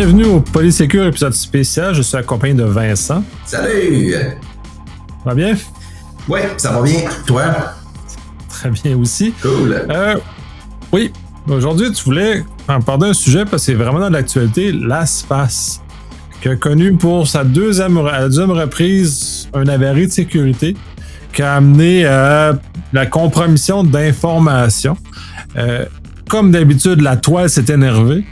Bienvenue au Polysécure épisode spécial. Je suis accompagné de Vincent. Salut! Ça va bien? Oui, ça va bien. Toi? Très bien aussi. Cool. Oui, aujourd'hui, tu voulais en parler d'un sujet parce que c'est vraiment dans l'actualité, l'ASPAS, qui a connu pour sa deuxième reprise un avarie de sécurité qui a amené à la compromission d'informations. Comme d'habitude, la toile s'est énervée.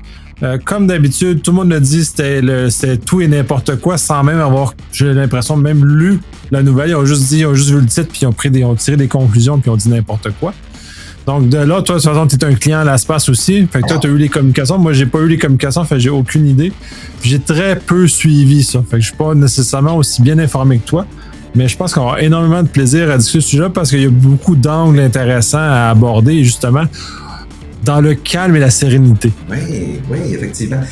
Comme d'habitude, tout le monde a dit que c'était tout et n'importe quoi sans même avoir, j'ai l'impression, même lu la nouvelle. Ils ont juste vu le titre, puis ils ont tiré des conclusions, puis ils ont dit n'importe quoi. Donc de là, toi, de toute façon, tu es un client à l'ASPAS aussi. Fait que toi, tu as eu les communications. Moi, j'ai pas eu les communications, fait que j'ai aucune idée. Puis j'ai très peu suivi ça. Fait que je suis pas nécessairement aussi bien informé que toi. Mais je pense qu'on va avoir énormément de plaisir à discuter ce sujet parce qu'il y a beaucoup d'angles intéressants à aborder, et justement, dans le calme et la sérénité. Oui, effectivement.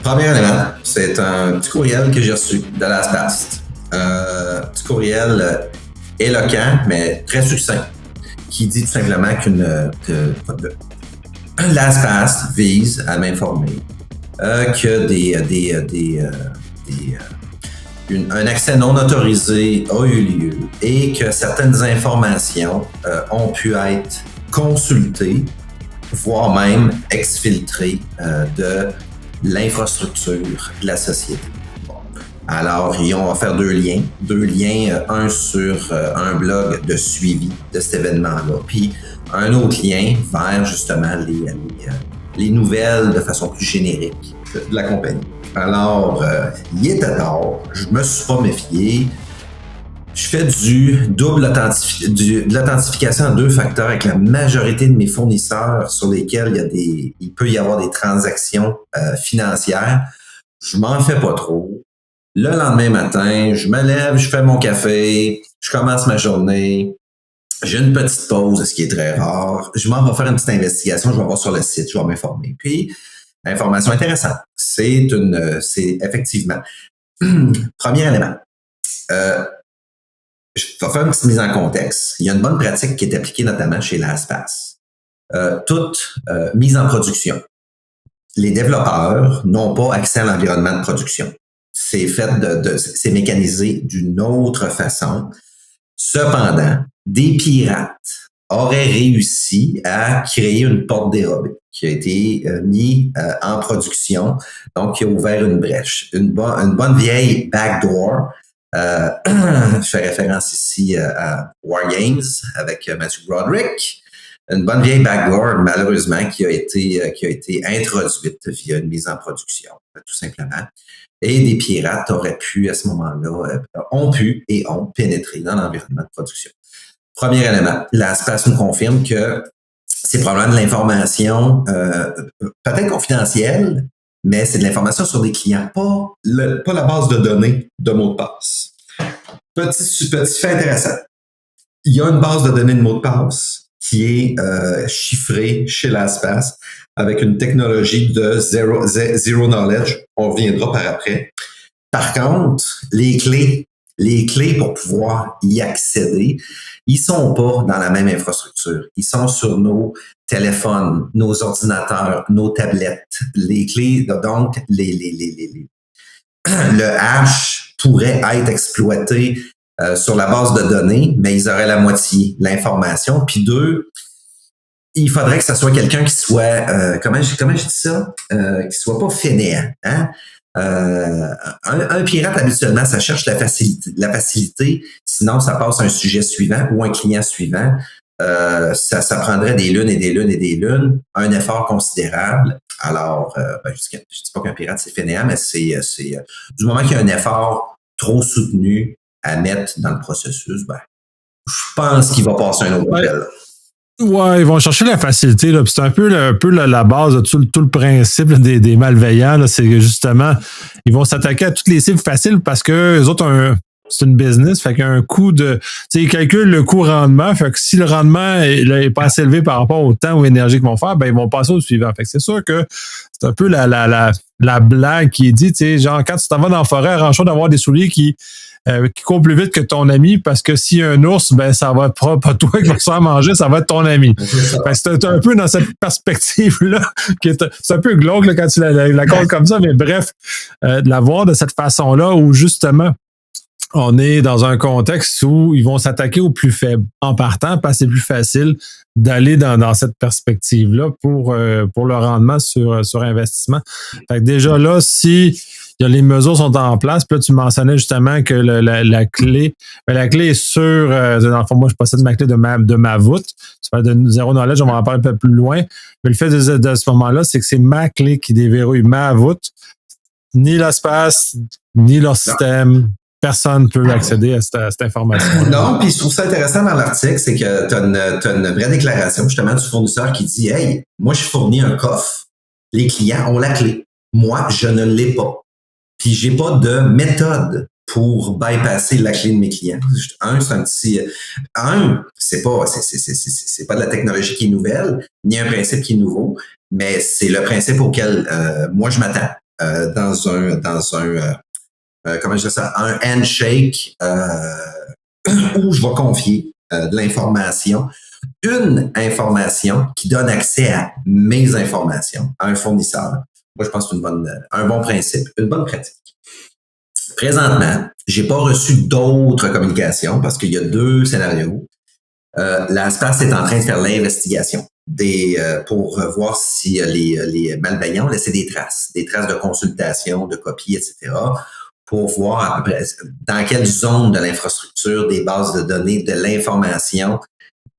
Premier élément, c'est un petit courriel que j'ai reçu de l'ASPAS. Petit courriel éloquent, mais très succinct, qui dit tout simplement l'ASPAS vise à m'informer que un accès non autorisé a eu lieu et que certaines informations ont pu être consultées, voire même exfiltrées de l'infrastructure de la société. Bon. Alors, ils ont offert deux liens, un sur un blog de suivi de cet événement-là, puis un autre lien vers justement les nouvelles de façon plus générique de la compagnie. Alors, il était tard, je me suis pas méfié. Je fais de l'authentification à 2 facteurs avec la majorité de mes fournisseurs sur lesquels il peut y avoir des transactions financières. Je m'en fais pas trop. Le lendemain matin, je me lève, je fais mon café, je commence ma journée. J'ai une petite pause, ce qui est très rare. Je m'en vais faire une petite investigation, je vais voir sur le site, je vais m'informer. Puis, information intéressante. C'est effectivement. Premier élément. Je vais faire une petite mise en contexte. Il y a une bonne pratique qui est appliquée notamment chez l'ASPAS. Toute mise en production. Les développeurs n'ont pas accès à l'environnement de production. C'est fait c'est mécanisé d'une autre façon. Cependant, des pirates auraient réussi à créer une porte dérobée qui a été mise en production, donc qui a ouvert une brèche. Une bonne vieille backdoor. Je fais référence ici à War Games avec Matthew Broderick. Une bonne vieille backdoor, malheureusement, qui a été introduite via une mise en production, tout simplement. Et des pirates auraient pu, à ce moment-là, ont pénétré dans l'environnement de production. Premier élément, l'ASPAS nous confirme que c'est probablement de l'information peut-être confidentielle, mais c'est de l'information sur des clients, pas la base de données de mots de passe. Petit fait intéressant. Il y a une base de données de mots de passe qui est chiffrée chez l'ASPAS avec une technologie de zero knowledge. On reviendra par après. Par contre, les clés pour pouvoir y accéder, ils sont pas dans la même infrastructure. Ils sont sur nos téléphones, nos ordinateurs, nos tablettes. Les clés, donc, le hash pourrait être exploité sur la base de données, mais ils auraient la moitié de l'information. Puis 2, il faudrait que ce soit quelqu'un qui soit, comment je dis ça? Qui soit pas fainéant. Hein? Un pirate, habituellement, ça cherche la facilité, sinon ça passe à un sujet suivant ou un client suivant. Ça prendrait des lunes, un effort considérable. Alors, je dis pas qu'un pirate, c'est fainéant, mais c'est du moment qu'il y a un effort trop soutenu à mettre dans le processus, je pense qu'il va passer un autre appel. Ouais, ils vont chercher la facilité. Là. Puis c'est un peu la base de tout le principe là, des malveillants. Là. C'est que justement, ils vont s'attaquer à toutes les cibles faciles parce que les autres c'est une business. Fait qu'il y a un coût de. Ils calculent le coût rendement. Fait que si le rendement est pas assez élevé par rapport au temps ou énergie qu'ils vont faire, ils vont passer au suivant. Fait que c'est sûr que c'est un peu la blague qui est dit, genre quand tu t'en vas dans la forêt, arrange-toi d'avoir des souliers qui qui court plus vite que ton ami, parce que s'il y a un ours, ben ça va être pas toi qui va se faire manger, ça va être ton ami. C'est un peu dans cette perspective-là, c'est un peu glauque là, quand tu la comptes comme ça, mais bref, de la voir de cette façon-là, où justement, on est dans un contexte où ils vont s'attaquer aux plus faibles en partant, parce que c'est plus facile d'aller dans cette perspective-là pour le rendement sur investissement. Fait que déjà là, si les mesures sont en place, puis là, tu mentionnais justement que la clé est sur, dans le fond, moi, je possède ma clé de ma voûte. Tu parles de zéro knowledge, on va en parler un peu plus loin. Mais le fait de ce moment-là, c'est que c'est ma clé qui déverrouille ma voûte. Ni l'espace, ni leur système. Personne ne peut accéder à cette information. Non, puis je trouve ça intéressant dans l'article, c'est que tu as une vraie déclaration justement du fournisseur qui dit « Hey, moi je fournis un coffre, les clients ont la clé. Moi, je ne l'ai pas. Puis j'ai pas de méthode pour bypasser la clé de mes clients. » C'est pas de la technologie qui est nouvelle, ni un principe qui est nouveau, mais c'est le principe auquel moi je m'attends dans un comment je dis ça, un handshake où je vais confier de l'information, une information qui donne accès à mes informations à un fournisseur. Moi, je pense que c'est un bon principe, une bonne pratique. Présentement, j'ai pas reçu d'autres communications parce qu'il y a 2 scénarios. La SPAS est en train de faire l'investigation pour voir si les malveillants ont laissé des traces de consultation, de copies, etc., pour voir à peu près dans quelle zone de l'infrastructure, des bases de données, de l'information,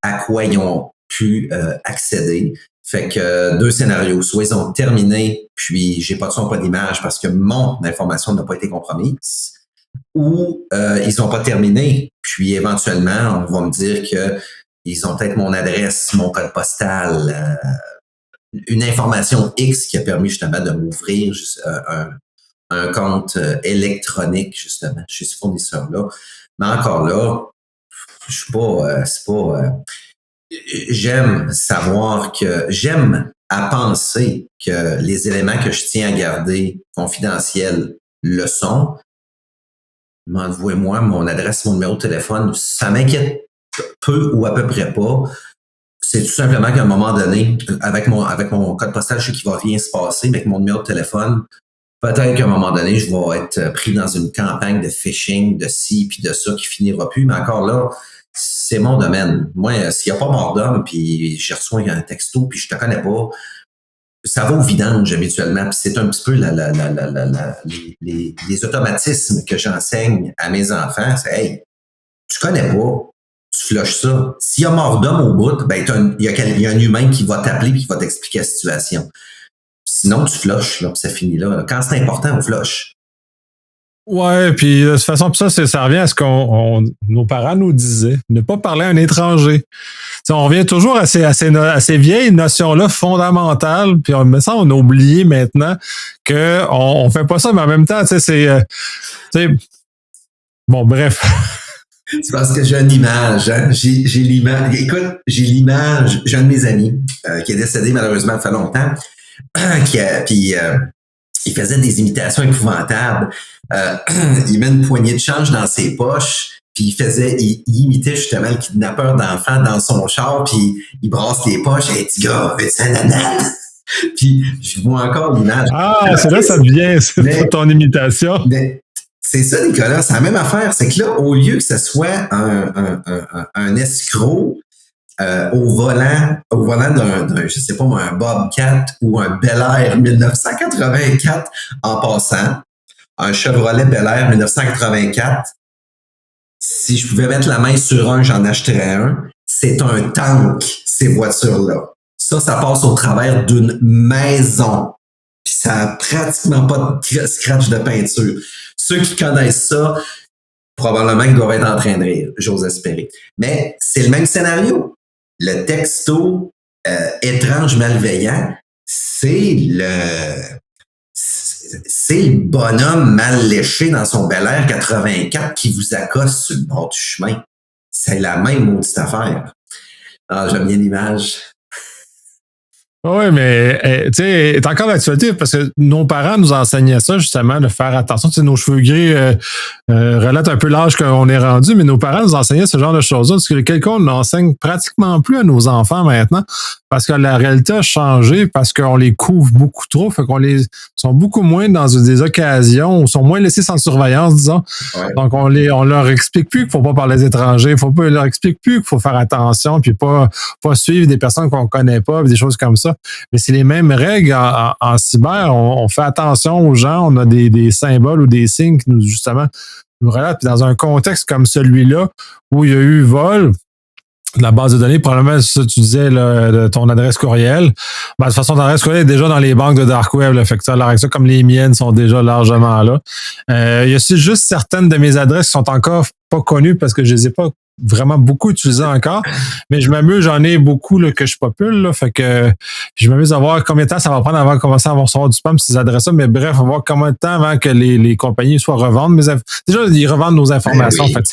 à quoi ils ont pu accéder. Fait que 2 scénarios. Soit ils ont terminé, puis j'ai pas de son, pas d'image parce que mon information n'a pas été compromise, ou ils n'ont pas terminé, puis éventuellement, on va me dire que ils ont peut-être mon adresse, mon code postal, une information X qui a permis justement de m'ouvrir un compte électronique, justement, chez ce fournisseur-là. Mais encore là, je suis pas, j'aime à penser que les éléments que je tiens à garder confidentiels le sont. Envoyez-moi mon adresse, mon numéro de téléphone. Ça m'inquiète peu ou à peu près pas. C'est tout simplement qu'à un moment donné, avec mon code postal, je sais qu'il va rien se passer, mais avec mon numéro de téléphone, peut-être qu'à un moment donné, je vais être pris dans une campagne de phishing, de ci puis de ça qui finira plus. Mais encore là, c'est mon domaine. Moi, s'il n'y a pas mort d'homme, puis je reçois un texto, puis je te connais pas, ça va au vidange habituellement. Puis c'est un petit peu les automatismes que j'enseigne à mes enfants. C'est hey, tu connais pas, tu flushes ça. S'il y a mort d'homme au bout, ben il y a un humain qui va t'appeler et qui va t'expliquer la situation. Sinon, tu flushes, là, puis ça finit là. Quand c'est important, on flush. Ouais, puis de toute façon, ça revient à ce qu'on nos parents nous disaient, ne pas parler à un étranger. T'sais, on revient toujours à ces vieilles notions-là fondamentales, puis on a oublié maintenant que on fait pas ça, mais en même temps, bon, bref. C'est parce que j'ai une image, hein? J'ai l'image. Écoute, j'ai l'image. J'ai un de mes amis qui est décédé malheureusement il fait longtemps, il faisait des imitations épouvantables. Il met une poignée de change dans ses poches, puis il imitait justement le kidnappeur d'enfants dans son char, puis il brasse les poches. Et dit, gars, veux-tu un ananas? Puis je vois encore l'image. Ah, c'est là ça devient, c'est ton imitation. Mais c'est ça, Nicolas, c'est la même affaire. C'est que là, au lieu que ce soit un escroc au volant d'un, je sais pas moi, un Bobcat ou un Bel Air 1984 en passant, un Chevrolet Bel Air 1984, si je pouvais mettre la main sur un, j'en achèterais un. C'est un tank, ces voitures-là. Ça passe au travers d'une maison. Puis ça a pratiquement pas de scratch de peinture. Ceux qui connaissent ça, probablement qu'ils doivent être en train de rire, j'ose espérer. Mais c'est le même scénario. Le texto étrange malveillant, c'est le bonhomme mal léché dans son Bel Air 84 qui vous accoste sur le bord du chemin. C'est la même maudite affaire. Ah, j'aime bien l'image. Oui, mais tu sais, c'est encore d'actualité parce que nos parents nous enseignaient ça, justement, de faire attention. Tu sais, nos cheveux gris relatent un peu l'âge qu'on est rendu, mais nos parents nous enseignaient ce genre de choses-là. Parce que quelqu'un n'enseigne pratiquement plus à nos enfants maintenant parce que la réalité a changé, parce qu'on les couvre beaucoup trop, fait qu'on les sont beaucoup moins dans des occasions, ou sont moins laissés sans surveillance, disons. Ouais. Donc, on leur explique plus qu'il faut pas parler des étrangers, leur explique plus qu'il faut faire attention, puis pas suivre des personnes qu'on connaît pas, puis des choses comme ça. Mais c'est les mêmes règles en cyber. On fait attention aux gens, on a des symboles ou des signes qui nous, justement, nous relatent. Puis dans un contexte comme celui-là, où il y a eu vol, la base de données, probablement, c'est ça tu disais, là, de ton adresse courriel. Ben, de toute façon, ton adresse courriel est déjà dans les banques de Dark Web. Là, fait que ça, comme les miennes sont déjà largement là. Il y a juste certaines de mes adresses qui sont encore pas connues parce que je les ai pas vraiment beaucoup utilisées encore. Mais je m'amuse, j'en ai beaucoup là, que je popule. Là, fait que je m'amuse à voir combien de temps ça va prendre avant de commencer à recevoir du spam ces adresses-là. Mais bref, on va voir combien de temps avant que les compagnies soient revendent. Déjà, ils revendent nos informations. Oui. En fait.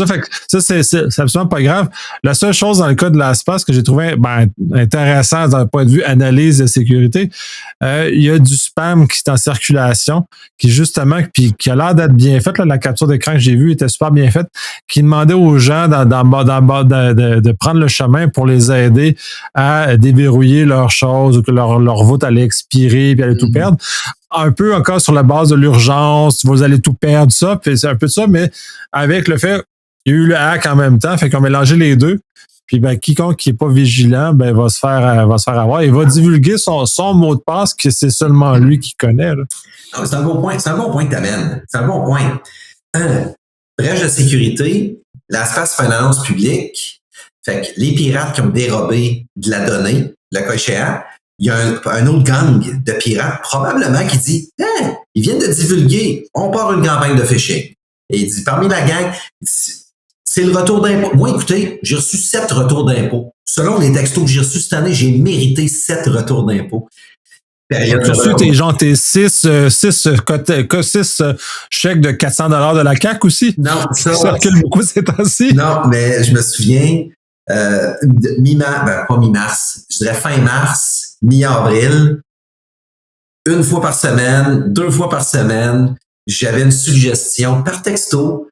Fait que ça, c'est absolument pas grave. La seule chose dans le cas de l'espace que j'ai trouvé intéressant d'un point de vue analyse de sécurité, il y a du spam qui est en circulation, qui justement, puis qui a l'air d'être bien fait. Là, la capture d'écran que j'ai vue était super bien faite, qui demandait aux gens de prendre le chemin pour les aider à déverrouiller leurs choses ou que leur vote allait expirer puis allait tout perdre. Un peu encore sur la base de l'urgence, vous allez tout perdre, ça, puis c'est un peu ça, mais avec le fait qu'il y a eu le hack en même temps, fait qu'on a mélangé les deux. Puis quiconque qui n'est pas vigilant, va se faire avoir. Il va divulguer son mot de passe que c'est seulement lui qui connaît. Là. Non, c'est un bon point. C'est un bon point que tu amènes. C'est un bon point. Brèche de sécurité, l'espace finance publique, fait que les pirates qui ont dérobé de la donnée, le cas échéant, il y a un autre gang de pirates, probablement, qui dit hey, ils viennent de divulguer, on part une campagne de phishing. Et il dit parmi la gang, c'est le retour d'impôt. Moi, écoutez, j'ai reçu 7 retours d'impôt. Selon les textos que j'ai reçus cette année, j'ai mérité 7 retours d'impôt. Tu as reçu tes 6 chèques de 400 $ de la CAQ aussi? Non, ça circule beaucoup ces temps-ci. Non, mais je me souviens, pas mi-mars, je dirais fin mars, mi-avril, 1 fois par semaine, 2 fois par semaine, j'avais une suggestion par texto.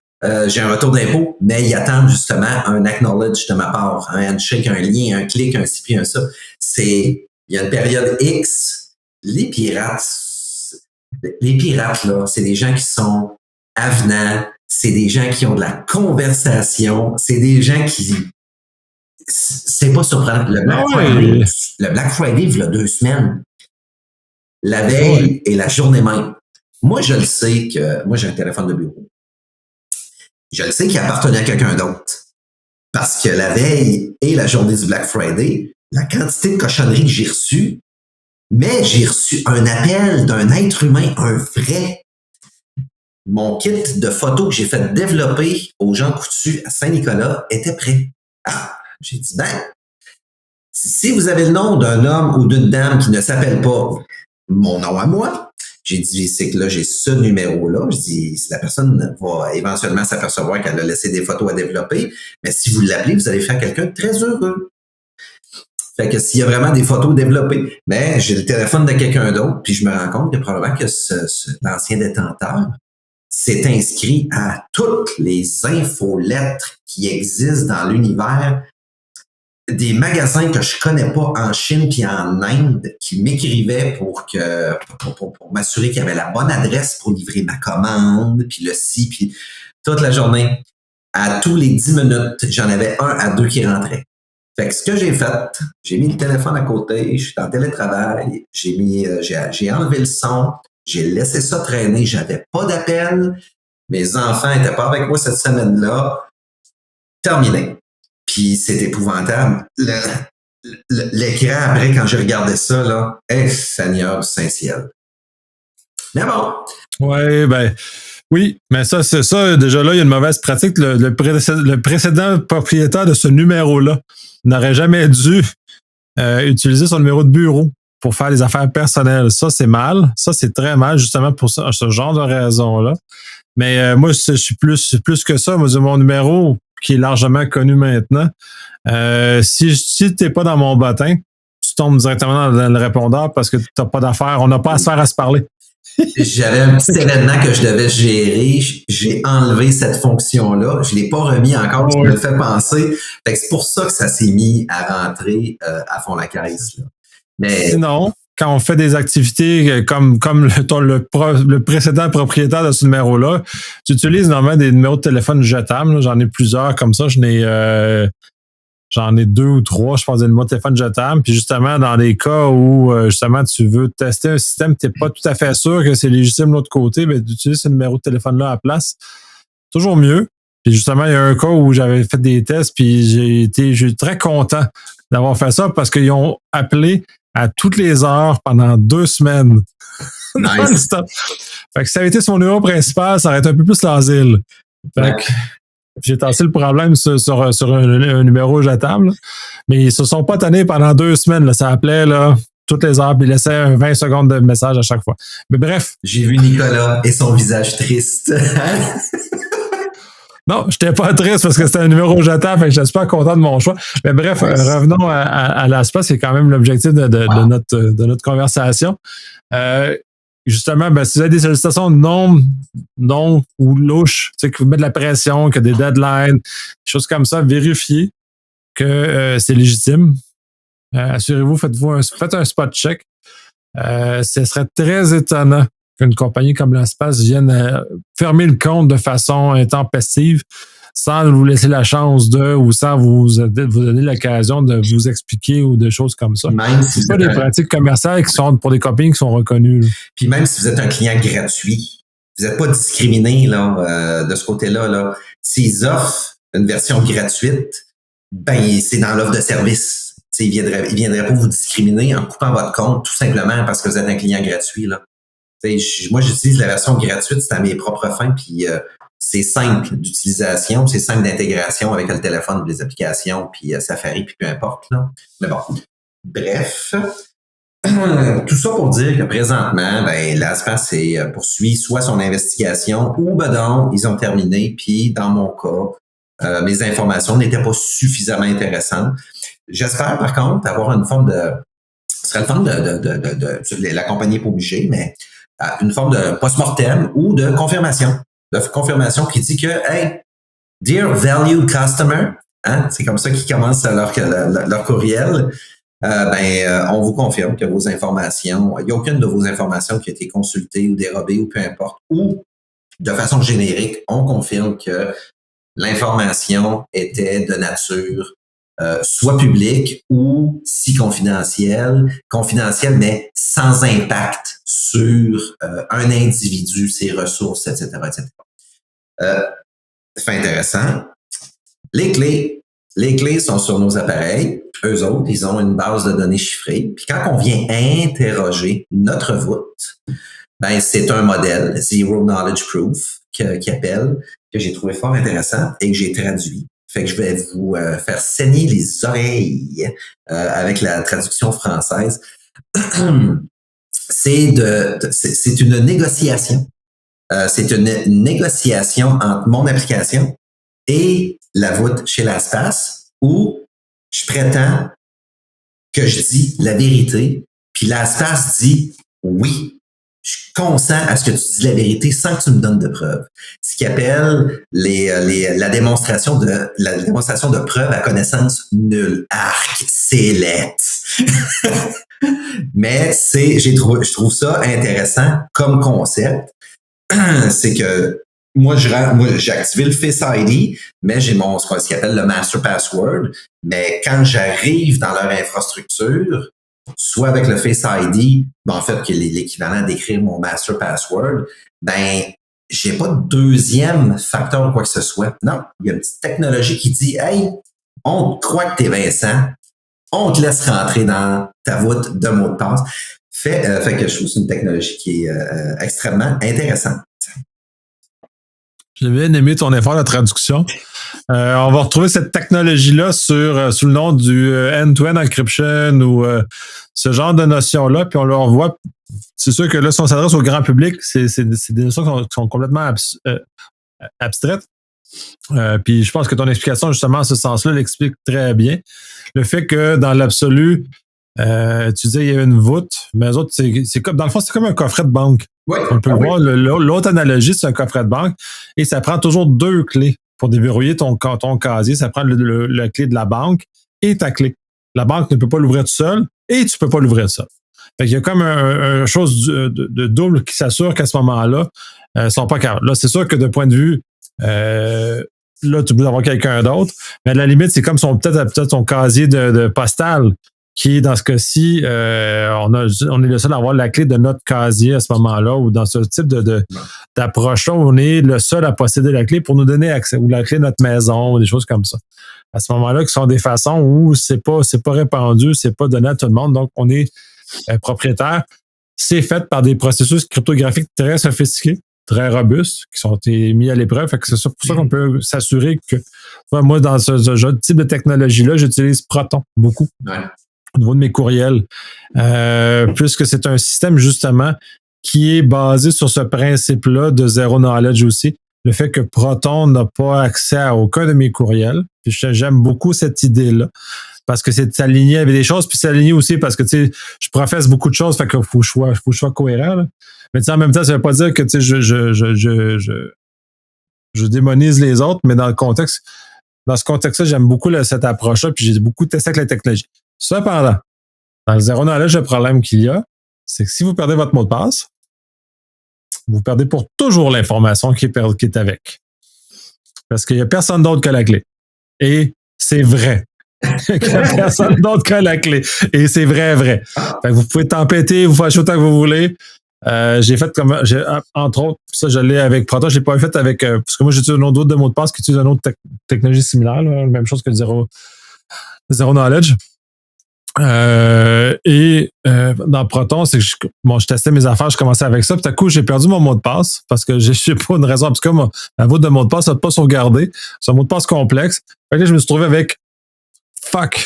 J'ai un retour d'impôt, mais ils attendent justement un acknowledge de ma part, un handshake, un lien, un clic, un ci, puis un ça. Il y a une période X, les pirates, là, c'est des gens qui sont avenants, c'est des gens qui ont de la conversation, c'est des gens qui... C'est pas surprenant. Le Black Friday, il y a 2 semaines. La veille et la journée même. Moi, je le sais que... Moi, j'ai un téléphone de bureau. Je le sais qu'il appartenait à quelqu'un d'autre. Parce que la veille et la journée du Black Friday, la quantité de cochonneries que j'ai reçues, mais j'ai reçu un appel d'un être humain, un vrai. Mon kit de photos que j'ai fait développer aux gens coutus à Saint-Nicolas était prêt. J'ai dit, si vous avez le nom d'un homme ou d'une dame qui ne s'appelle pas mon nom à moi, j'ai dit, c'est que là, j'ai ce numéro-là. Je dis, si la personne va éventuellement s'apercevoir qu'elle a laissé des photos à développer, mais si vous l'appelez, vous allez faire quelqu'un de très heureux. Fait que s'il y a vraiment des photos développées, mais j'ai le téléphone de quelqu'un d'autre, puis je me rends compte que probablement que l'ancien détenteur s'est inscrit à toutes les infolettres qui existent dans l'univers, des magasins que je connais pas en Chine puis en Inde qui m'écrivaient pour m'assurer qu'il y avait la bonne adresse pour livrer ma commande, puis le ci, puis toute la journée. À tous les 10 minutes, j'en avais 1 à 2 qui rentraient. Fait que ce que j'ai fait, j'ai mis le téléphone à côté, je suis en télétravail, j'ai enlevé le son, j'ai laissé ça traîner, j'avais pas d'appel, mes enfants étaient pas avec moi cette semaine-là. Terminé. Puis c'est épouvantable. L'écran, après, quand j'ai regardé ça, là, Seigneur du Saint-Ciel. Mais bon. Oui, mais ça, c'est ça. Déjà là, il y a une mauvaise pratique. Le précédent propriétaire de ce numéro-là n'aurait jamais dû utiliser son numéro de bureau pour faire des affaires personnelles. Ça, c'est mal. Ça, c'est très mal, justement, pour ce genre de raison-là. Mais moi, je suis plus que ça. Moi, j'ai mon numéro qui est largement connu maintenant. Si t'es pas dans mon bottin, tu tombes directement dans le répondeur parce que tu n'as pas d'affaires. On n'a pas affaire à se parler. J'avais un petit événement que je devais gérer. J'ai enlevé cette fonction-là. Je l'ai pas remis encore. Tu me le fais penser. Fait que c'est pour ça que ça s'est mis à rentrer à fond la caisse. Là. Mais sinon, quand on fait des activités comme le précédent propriétaire de ce numéro-là, tu utilises normalement des numéros de téléphone jetables. Là. J'en ai plusieurs comme ça. J'en ai 2 ou 3, je pense, des numéros de téléphone jetables. Puis justement, dans des cas où justement tu veux tester un système, tu n'es pas tout à fait sûr que c'est légitime de l'autre côté, ben, d'utiliser ce numéro de téléphone-là à la place. Toujours mieux. Puis justement, il y a un cas où j'avais fait des tests, puis j'ai été très content d'avoir fait ça parce qu'ils ont appelé à toutes les heures pendant 2 semaines. nice. Fait que si ça avait été son numéro principal, ça aurait été un peu plus l'asile. Fait que j'ai tassé le problème sur un numéro jetable. Mais ils se sont pas tannés pendant 2 semaines. Là. Ça appelait là, toutes les heures, puis ils laissaient 20 secondes de message à chaque fois. Mais bref. J'ai vu Nicolas et son visage triste. Non, je n'étais pas triste parce que c'était un numéro jetable, fait que je suis pas content de mon choix. Mais bref, revenons à l'ASPA, c'est quand même l'objectif de notre conversation. Justement, ben, si vous avez des sollicitations non ou louches, tu sais, que vous mettez de la pression, que des deadlines, des choses comme ça, vérifiez que c'est légitime. Assurez-vous, faites un spot check. Ce serait très étonnant qu'une compagnie comme l'Espace vienne fermer le compte de façon intempestive sans vous laisser la chance ou sans vous donner l'occasion de vous expliquer ou de choses comme ça. Même si c'est pas des pratiques commerciales qui sont pour des compagnies qui sont reconnues. Là. Puis même si vous êtes un client gratuit, vous n'êtes pas discriminé là, de ce côté-là. Là. S'ils offrent une version gratuite, ben c'est dans l'offre de service. T'sais, ils viendraient pas vous discriminer en coupant votre compte tout simplement parce que vous êtes un client gratuit. Là. Moi, j'utilise la version gratuite, c'est à mes propres fins, puis c'est simple d'utilisation, c'est simple d'intégration avec le téléphone, les applications, puis Safari, puis peu importe. Là. Mais bon, bref, tout ça pour dire que présentement, ben, l'ASPAS poursuit soit son investigation ou ben non, ils ont terminé, puis dans mon cas, mes informations n'étaient pas suffisamment intéressantes. J'espère par contre avoir une forme de... Ce serait le fun la compagnie n'est pas obligée, mais une forme de post-mortem ou de confirmation. De confirmation qui dit que, hey, dear valued customer, hein, c'est comme ça qu'ils commencent leur courriel, on vous confirme que vos informations, il n'y a aucune de vos informations qui a été consultée ou dérobée ou peu importe, ou de façon générique, on confirme que l'information était de nature soit public ou si confidentiel, mais sans impact sur un individu, ses ressources, etc., etc. C'est intéressant. Les clés sont sur nos appareils. Eux autres, ils ont une base de données chiffrée. Puis quand on vient interroger notre voûte, ben c'est un modèle Zero Knowledge Proof qui appelle, que j'ai trouvé fort intéressant et que j'ai traduit. Fait que je vais vous faire saigner les oreilles avec la traduction française. C'est une négociation. C'est une négociation entre mon application et la voûte chez LastPass où je prétends que je dis la vérité, puis LastPass dit oui. Je consens à ce que tu dis la vérité sans que tu me donnes de preuves. Ce qu'ils appelle la démonstration de preuves à connaissance nulle. Arc, c'est lettre. Mais je trouve ça intéressant comme concept. C'est que moi, j'ai activé le Face ID, mais j'ai ce qu'ils appelle le Master Password. Mais quand j'arrive dans leur infrastructure, soit avec le Face ID, ben en fait, qui est l'équivalent d'écrire mon Master Password, ben, j'ai pas de deuxième facteur ou quoi que ce soit. Non, il y a une petite technologie qui dit, hey, on croit que t'es Vincent, on te laisse rentrer dans ta voûte de mot de passe. Fait que je trouve que c'est une technologie qui est extrêmement intéressante. J'ai bien aimé ton effort de traduction. On va retrouver cette technologie-là sous le nom du end-to-end encryption ou ce genre de notions-là, puis on le revoit. C'est sûr que là, si on s'adresse au grand public, c'est des notions qui sont complètement abstraites. Puis je pense que ton explication, justement, en ce sens-là, l'explique très bien. Le fait que, dans l'absolu, Tu disais il y a une voûte, mais eux autres, c'est comme, dans le fond, c'est comme un coffret de banque. Oui. On peut le voir. L'autre analogie, c'est un coffret de banque et ça prend toujours 2 clés pour déverrouiller ton casier. Ça prend la clé de la banque et ta clé. La banque ne peut pas l'ouvrir tout seul et tu peux pas l'ouvrir seul. Fait qu'il y a comme un chose de double qui s'assure qu'à ce moment-là, ils sont pas capables. Là, c'est sûr que de point de vue, là, tu peux avoir quelqu'un d'autre, mais à la limite, c'est comme peut-être ton casier de postal qui est dans ce cas-ci, on est le seul à avoir la clé de notre casier à ce moment-là, ou dans ce type d'approche-là, on est le seul à posséder la clé pour nous donner accès, ou la clé de notre maison, ou des choses comme ça. À ce moment-là, qui sont des façons où c'est pas répandu, c'est pas donné à tout le monde, donc on est propriétaire. C'est fait par des processus cryptographiques très sophistiqués, très robustes, qui sont mis à l'épreuve. Fait que c'est pour ça qu'on peut s'assurer que, moi, dans ce type de technologie-là, j'utilise Proton beaucoup. Ouais. Au niveau de mes courriels, puisque c'est un système justement qui est basé sur ce principe-là de zero knowledge aussi, le fait que Proton n'a pas accès à aucun de mes courriels. Puis j'aime beaucoup cette idée-là parce que c'est aligné avec des choses, puis c'est aligné aussi parce que tu sais, je professe beaucoup de choses, fait qu'il faut que je sois cohérent. Là. Mais tu sais, en même temps, ça veut pas dire que tu sais, je démonise les autres, mais dans ce contexte-là, j'aime beaucoup cette approche-là, puis j'ai beaucoup testé avec la technologie. Cependant, dans le zéro knowledge, le problème qu'il y a, c'est que si vous perdez votre mot de passe, vous perdez pour toujours l'information qui est avec. Parce qu'il n'y a personne d'autre que la clé. Et c'est vrai. Il n'y a personne d'autre que la clé. Et c'est vrai. Fait que vous pouvez tempêter, vous fâcher autant que vous voulez. J'ai fait entre autres, ça je l'ai avec Proton, je l'ai pas fait avec, parce que moi j'utilise un autre de mot de passe qui utilise une autre technologie similaire, là, même chose que zero knowledge. Dans Proton, c'est que je testais mes affaires, je commençais avec ça, puis tout à coup, j'ai perdu mon mot de passe parce que je sais pas une raison obscure, ma voûte de mot de passe n'a pas sauvegardé. C'est un mot de passe complexe. Fait que là, je me suis trouvé avec fuck,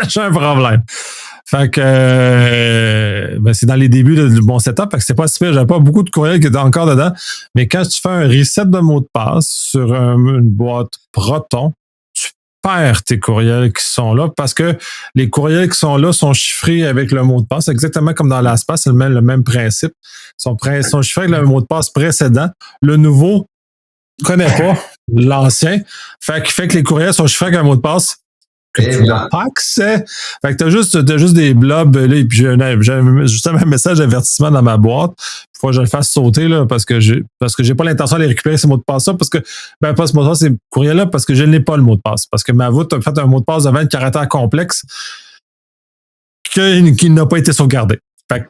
j'ai un problème. Fait que c'est dans les débuts de mon setup, fait que c'est pas si pire, j'avais pas beaucoup de courriels qui étaient encore dedans. Mais quand tu fais un reset de mot de passe sur une boîte Proton, perds tes courriels qui sont là parce que les courriels qui sont là sont chiffrés avec le mot de passe, exactement comme dans LastPass, c'est le même principe. Ils sont chiffrés avec le mot de passe précédent. Le nouveau ne connaît pas l'ancien. Fait que les courriels sont chiffrés avec un mot de passe que tu n'as pas accès. Fait que t'as juste des blobs là, et puis j'ai justement un message d'avertissement dans ma boîte. Il faut que je le fasse sauter là, parce que j'ai pas l'intention de les récupérer ces mots de passe-là, parce que pas ce mot de passe, ces courriels-là, parce que je n'ai pas le mot de passe. Parce que ma voûte a fait un mot de passe de 20 caractères complexe qui n'a pas été sauvegardé. Fait que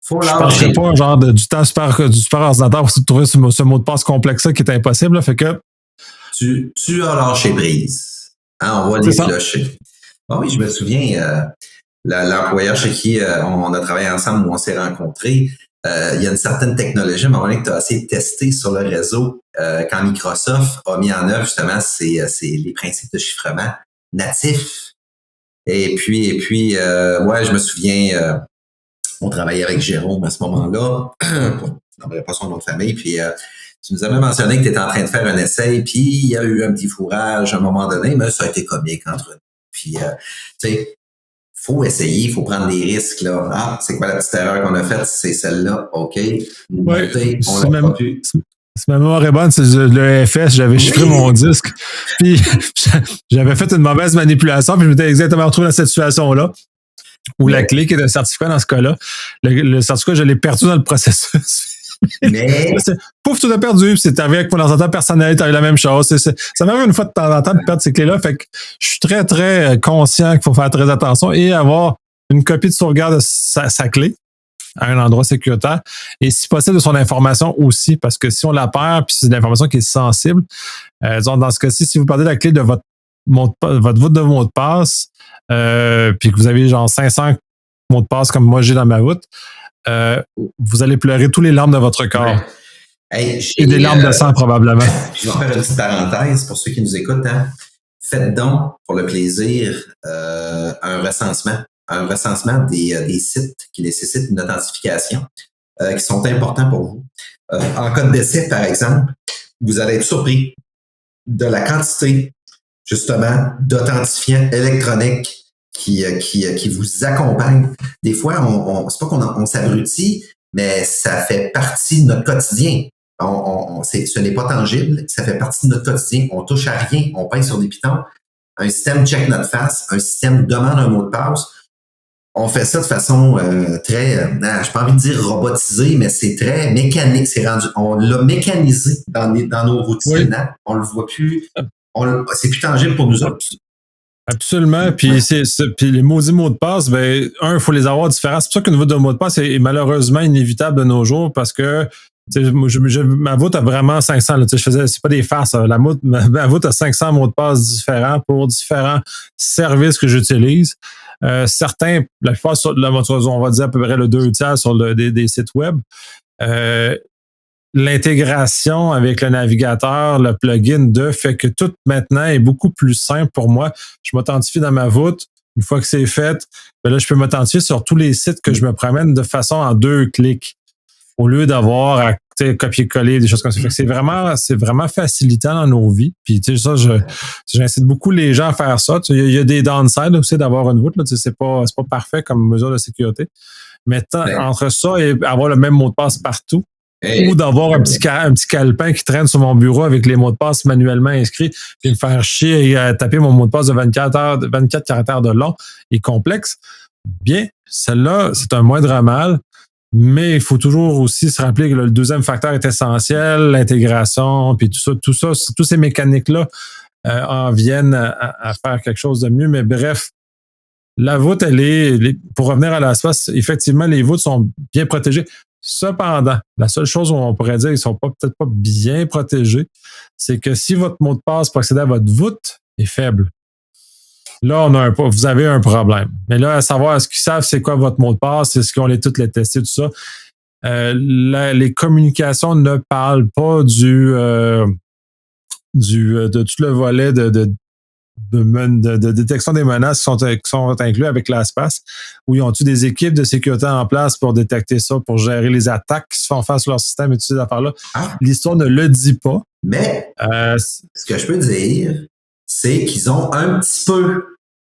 je ne penserais pas genre du temps super ordinateur pour trouver ce mot de passe complexe-là qui est impossible. Là, fait que tu as lâché prise. Hein, on va les clocher. Bon, oui, je me souviens, l'employeur chez qui on a travaillé ensemble, où on s'est rencontrés, il y a une certaine technologie, à un moment donné, que tu as essayé de tester sur le réseau quand Microsoft a mis en œuvre justement les principes de chiffrement natifs. Et puis, ouais, je me souviens, on travaillait avec Jérôme à ce moment-là, je n'en pas son nom de famille, puis tu nous avais mentionné que tu étais en train de faire un essai, puis il y a eu un petit fourrage à un moment donné, mais ça a été comique entre nous. Puis, tu sais, faut essayer, il faut prendre des risques, là. Ah, c'est quoi la petite erreur qu'on a faite? C'est celle-là, OK. Ouais, on l'a pas pu. Si ma mémoire est bonne, c'est le FS, j'avais chiffré mon disque, puis j'avais fait une mauvaise manipulation, puis je m'étais exactement retrouvé dans cette situation-là, où la clé qui est un certificat dans ce cas-là, le certificat, je l'ai perdu dans le processus. Mais pouf, tu l'as perdu, puis c'est arrivé avec mon ordinateur personnel, t'as eu la même chose. Ça m'arrive une fois de temps en temps de perdre ces clés-là, fait que je suis très, très conscient qu'il faut faire très attention et avoir une copie de sauvegarde de sa clé à un endroit sécuritaire et si possible de son information aussi, parce que si on la perd, puis c'est de l'information qui est sensible, disons, dans ce cas-ci, si vous perdez la clé de votre voûte de mot de passe, puis que vous avez genre 500 mots de passe comme moi j'ai dans ma voûte, vous allez pleurer tous les larmes de votre corps. Ouais. Hey, et des larmes de sang, probablement. Je vais faire une petite parenthèse pour ceux qui nous écoutent. Hein. Faites donc, pour le plaisir, un recensement des sites qui nécessitent une authentification, qui sont importants pour vous. En cas de décès, par exemple, vous allez être surpris de la quantité, justement, d'authentifiants électroniques qui vous accompagne. Des fois, c'est pas qu'on s'abrutit, mais ça fait partie de notre quotidien. Ce n'est pas tangible, ça fait partie de notre quotidien. On touche à rien, on pèse sur des pitons. Un système check notre face, un système demande un mot de passe. On fait ça de façon très, j'ai pas envie de dire robotisée, mais c'est très mécanique. On l'a mécanisé dans nos routines. Oui. Hein? On le voit plus. C'est plus tangible pour nous autres. Absolument. Puis puis les maudits mots de passe, ben, il faut les avoir différents. C'est pour ça que le niveau de mot de passe est malheureusement inévitable de nos jours parce que ma voûte a vraiment 500. Là, c'est pas des farces. Ma voûte a 500 mots de passe différents pour différents services que j'utilise. Certains, la plupart, on va dire à peu près le 2/3 sur des sites web. L'intégration avec le navigateur, le plugin fait que tout maintenant est beaucoup plus simple pour moi. Je m'authentifie dans ma voûte. Une fois que c'est fait, ben là, je peux m'authentifier sur tous les sites que je me promène de façon en 2 clics au lieu d'avoir à copier-coller, des choses comme ça. Fait que c'est vraiment facilitant dans nos vies. Puis, tu sais, ça, j'incite beaucoup les gens à faire ça. Il y a des downsides aussi d'avoir une voûte. Là, c'est pas parfait comme mesure de sécurité. Mais entre ça et avoir le même mot de passe partout, ou d'avoir un petit calepin qui traîne sur mon bureau avec les mots de passe manuellement inscrits, puis me faire chier et taper mon mot de passe de 24 caractères de long et complexe, bien, celle-là, c'est un moindre mal, mais il faut toujours aussi se rappeler que le deuxième facteur est essentiel, l'intégration, puis tout ça, toutes ces mécaniques-là en viennent à faire quelque chose de mieux, mais bref, la voûte, pour revenir à l'espace, effectivement, les voûtes sont bien protégées. Cependant, la seule chose où on pourrait dire qu'ils sont peut-être pas bien protégés, c'est que si votre mot de passe pour accéder à votre voûte est faible, là, vous avez un problème. Mais là, à savoir, est-ce qu'ils savent c'est quoi votre mot de passe, est-ce qu'on les testé, tout ça? Les communications ne parlent pas de tout le volet de détection des menaces qui sont inclus avec l'espace, où ils ont-tu des équipes de sécurité en place pour détecter ça, pour gérer les attaques qui se font face sur leur système et toutes ces affaires-là. L'histoire ne le dit pas. Mais ce que je peux dire, c'est qu'ils ont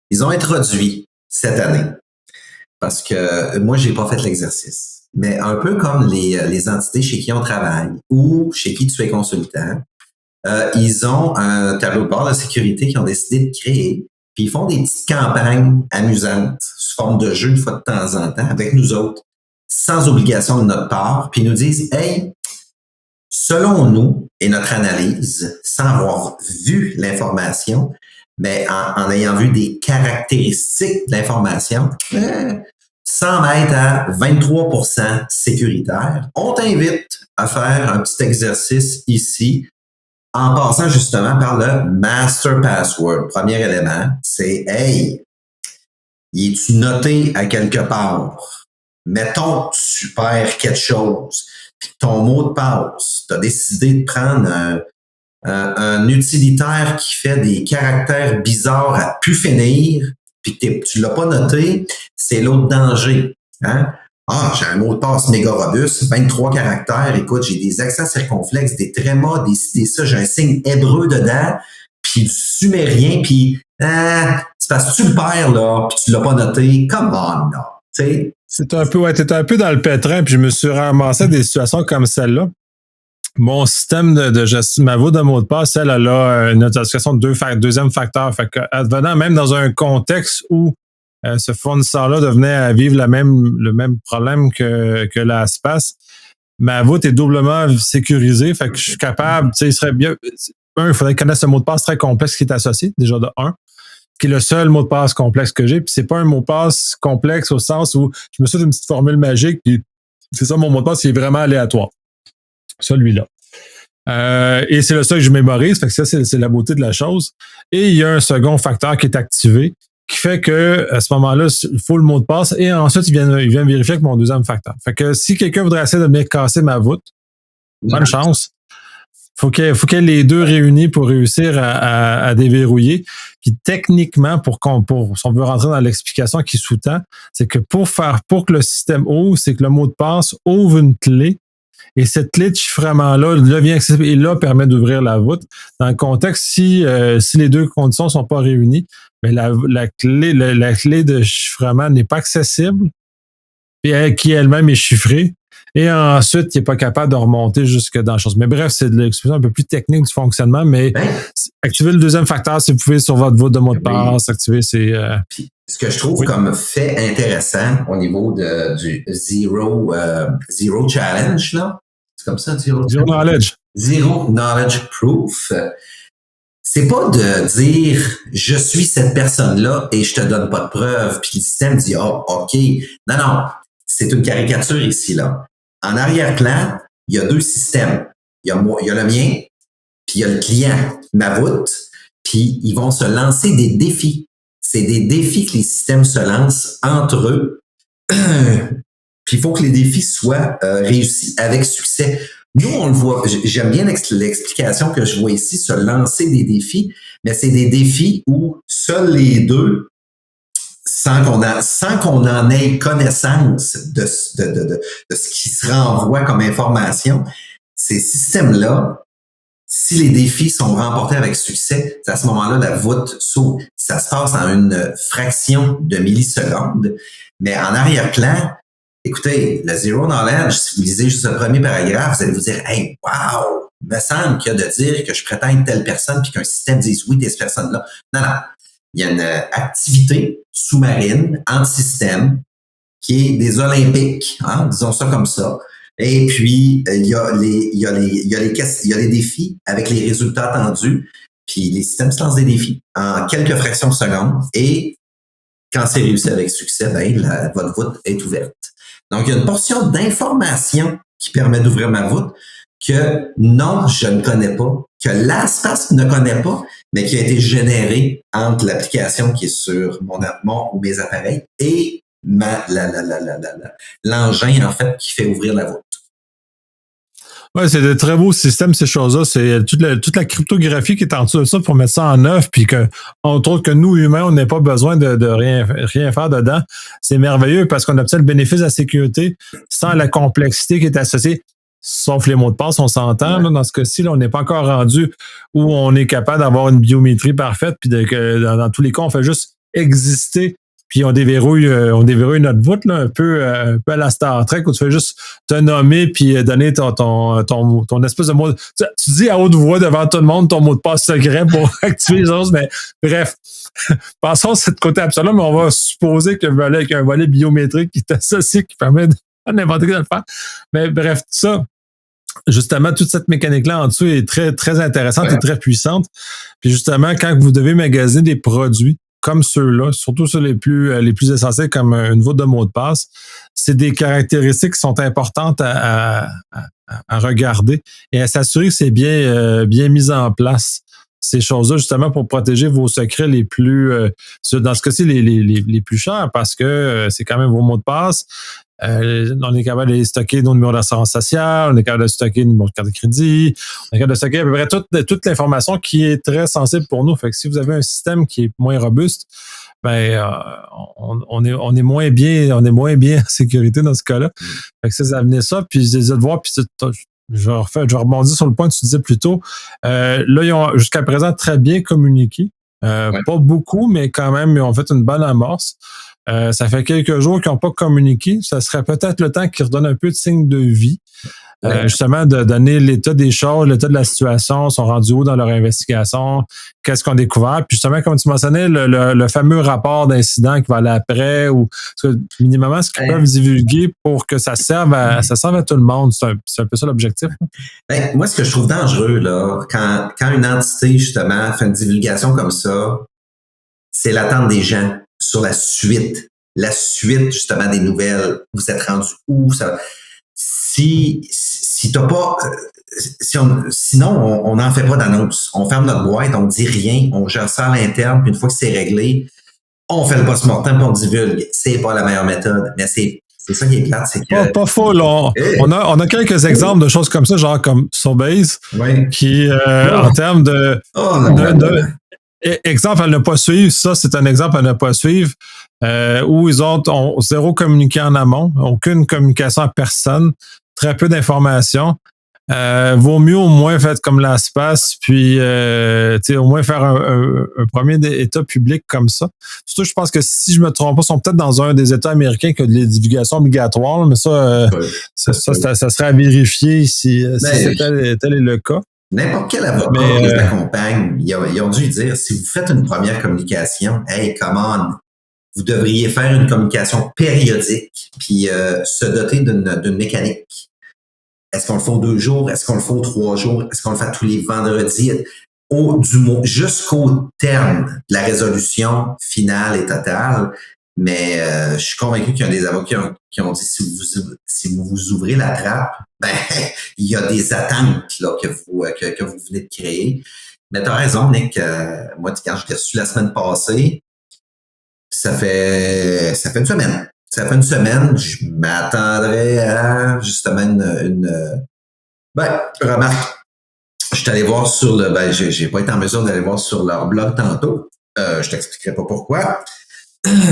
ils ont introduit cette année, parce que moi, j'ai pas fait l'exercice, mais un peu comme les entités chez qui on travaille ou chez qui tu es consultant, ils ont un tableau de bord de sécurité qu'ils ont décidé de créer, puis ils font des petites campagnes amusantes sous forme de jeu une fois de temps en temps avec nous autres, sans obligation de notre part, puis ils nous disent « Hey, selon nous et notre analyse, sans avoir vu l'information, mais en ayant vu des caractéristiques de l'information, semble être à 23% sécuritaire. On t'invite à faire un petit exercice ici, en passant justement par le master password. Premier élément, c'est « Hey, es-tu noté à quelque part? Mettons que tu perds quelque chose, puis ton mot de passe, tu as décidé de prendre un utilitaire qui fait des caractères bizarres à pu finir, puis que tu l'as pas noté, c'est l'autre danger. Hein? Ah, j'ai un mot de passe méga robuste, 23 caractères, écoute, j'ai des accents circonflexes, des trémas, des ça, j'ai un signe hébreu dedans, puis du sumérien, puis c'est parce que tu le perds, là, puis tu l'as pas noté. Come on, là. Tu sais? T'étais un peu dans le pétrin, puis je me suis ramassé à des situations comme celle-là. Mon système de gestion, ma voûte de mot de passe, elle a une authentification de deuxième facteur. Fait que, advenant même dans un contexte où ce fournisseur-là devenait à vivre le même problème que l'espace, ma voûte est doublement sécurisée. Fait que je suis capable, tu sais, il serait bien. Il faudrait connaître ce mot de passe très complexe qui est associé, déjà de 1, qui est le seul mot de passe complexe que j'ai. Puis c'est pas un mot de passe complexe au sens où je me suis fait une petite formule magique, puis c'est ça, mon mot de passe, il est vraiment aléatoire. Celui-là. Et c'est le seul que je mémorise, fait que ça, c'est la beauté de la chose. Et il y a un second facteur qui est activé, qui fait que à ce moment-là, il faut le mot de passe, et ensuite, il vient vérifier avec mon deuxième facteur. Fait que si quelqu'un voudrait essayer de venir casser ma voûte, bonne chance. Faut qu'il y ait les deux réunis pour réussir à déverrouiller. Puis techniquement, si on veut rentrer dans l'explication qui sous-tend, c'est que pour que le système ouvre, c'est que le mot de passe ouvre une clé. Et cette clé de chiffrement-là devient accessible et là permet d'ouvrir la voûte. Dans le contexte, si les deux conditions ne sont pas réunies, mais la clé de chiffrement n'est pas accessible, et qui elle-même est chiffrée. Et ensuite, il n'est pas capable de remonter jusque dans la chose. Mais bref, c'est de l'explication un peu plus technique du fonctionnement, mais activez le deuxième facteur si vous pouvez sur votre vote de mot de passe, activer ces... Puis, ce que je trouve comme fait intéressant au niveau du Zero Challenge, là, c'est comme ça, Zero Knowledge. Zero Knowledge Proof, c'est pas de dire je suis cette personne-là et je te donne pas de preuves, puis le système dit oh, OK. Non, c'est une caricature ici, là. En arrière-plan, il y a deux systèmes. Il y a le mien, puis il y a le client, ma voûte, puis ils vont se lancer des défis. C'est des défis que les systèmes se lancent entre eux. Puis il faut que les défis soient réussis avec succès. Nous, on le voit, j'aime bien l'explication que je vois ici, se lancer des défis, mais c'est des défis où seuls les deux, sans qu'on en ait connaissance de ce qui se renvoie comme information, ces systèmes-là, si les défis sont remportés avec succès, c'est à ce moment-là, la voûte s'ouvre. Ça se passe en une fraction de milliseconde, mais en arrière-plan, écoutez, le Zero Knowledge, si vous lisez juste le premier paragraphe, vous allez vous dire « Hey, wow! Il me semble qu'il y a de dire que je prétends être telle personne puis qu'un système dise oui, t'es cette personne-là. » Non. Il y a une activité sous-marine, anti-système, qui est des Olympiques, hein, disons ça comme ça. Et puis, il y a les défis avec les résultats attendus. Puis, les systèmes se lancent des défis en quelques fractions de secondes. Et quand c'est réussi avec succès, votre voûte est ouverte. Donc, il y a une portion d'information qui permet d'ouvrir ma voûte que non, je ne connais pas, que LastPass ne connaît pas, mais qui a été générée entre l'application qui est sur mon ou mes appareils et l'engin, en fait, qui fait ouvrir la voûte. Ouais, c'est de très beaux systèmes, ces choses-là. C'est toute la cryptographie qui est en dessous de ça pour mettre ça en œuvre, puis que, entre autres, que nous, humains, on n'ait pas besoin de rien faire dedans. C'est merveilleux parce qu'on obtient le bénéfice de la sécurité sans la complexité qui est associée. Sauf les mots de passe, on s'entend. Là, dans ce cas-ci, là, on n'est pas encore rendu où on est capable d'avoir une biométrie parfaite, puis dans tous les cas, on fait juste exister. Puis on déverrouille notre voûte là, un peu à la Star Trek où tu fais juste te nommer puis donner ton espèce de mot. Tu dis à haute voix devant tout le monde ton mot de passe secret pour activer les choses, mais bref. Passons à cette côté absolu, mais on va supposer qu'il y a un volet biométrique qui est associé, qui permet de n'importe qui de le faire. Mais bref, tout ça. Justement, toute cette mécanique-là en dessous est très, très intéressante et très puissante. Puis justement, quand vous devez magasiner des produits comme ceux-là, surtout ceux les plus essentiels comme une voûte de mot de passe, c'est des caractéristiques qui sont importantes à regarder et à s'assurer que c'est bien mis en place. Ces choses-là, justement, pour protéger vos secrets les plus, dans ce cas-ci, les plus chers, parce que c'est quand même vos mots de passe. On est capable de stocker nos numéros d'assurance sociale, on est capable de stocker nos numéros de carte de crédit, on est capable de stocker à peu près toute l'information qui est très sensible pour nous. Fait que si vous avez un système qui est moins robuste, on est moins bien en sécurité dans ce cas-là. Fait que ça amenait ça, puis je les ai de voir, puis je rebondis sur le point que tu disais plus tôt. Là, ils ont jusqu'à présent très bien communiqué. Pas beaucoup, mais quand même, ils ont fait une bonne amorce. Ça fait quelques jours qu'ils n'ont pas communiqué. Ça serait peut-être le temps qu'ils redonnent un peu de signe de vie. Justement, de donner l'état des choses, l'état de la situation, sont rendus où dans leur investigation, qu'est-ce qu'on a découvert. Puis justement, comme tu mentionnais, le fameux rapport d'incident qui va aller après, ou minimum ce qu'ils peuvent divulguer pour que ça serve à tout le monde. C'est un peu ça l'objectif. Moi, ce que je trouve dangereux, là, quand une entité, justement, fait une divulgation comme ça, c'est l'attente des gens sur la suite. La suite, justement, des nouvelles. Vous êtes rendu où? Si t'as pas, sinon, on n'en fait pas d'annonce. On ferme notre boîte, on dit rien, on gère ça à l'interne, puis une fois que c'est réglé, on fait le post-mortem, puis on divulgue. C'est pas la meilleure méthode, mais c'est ça qui est plate, c'est que... Pas faux, là. On a quelques exemples de choses comme ça, genre comme Sobase, qui, en termes de... exemple à ne pas suivre, ça, c'est un exemple à ne pas suivre, où ils ont zéro communiqué en amont, aucune communication à personne, très peu d'informations. vaut mieux au moins faire comme l'espace, puis au moins faire un premier État public comme ça. Surtout, je pense que si je me trompe pas, ils sont peut-être dans un des États américains qui a des divulgations obligatoires, mais ça, ça serait à vérifier si tel est le cas. N'importe quel avocat qui les accompagne, ils ont dû dire, si vous faites une première communication, hey, come on, vous devriez faire une communication périodique, puis se doter d'une mécanique. Est-ce qu'on le fait aux 2 jours? Est-ce qu'on le fait aux 3 jours? Est-ce qu'on le fait tous les vendredis? Jusqu'au terme de la résolution finale et totale. Mais je suis convaincu qu'il y a des avocats qui ont dit si vous ouvrez la trappe, ben il y a des attentes là, que vous venez de créer. Mais tu as raison, Nick. Moi, quand je t'ai reçu la semaine passée, ça fait une semaine. Ça fait une semaine, je m'attendrais à justement une remarque. Je suis allé voir sur j'ai pas été en mesure d'aller voir sur leur blog tantôt. Je t'expliquerai pas pourquoi,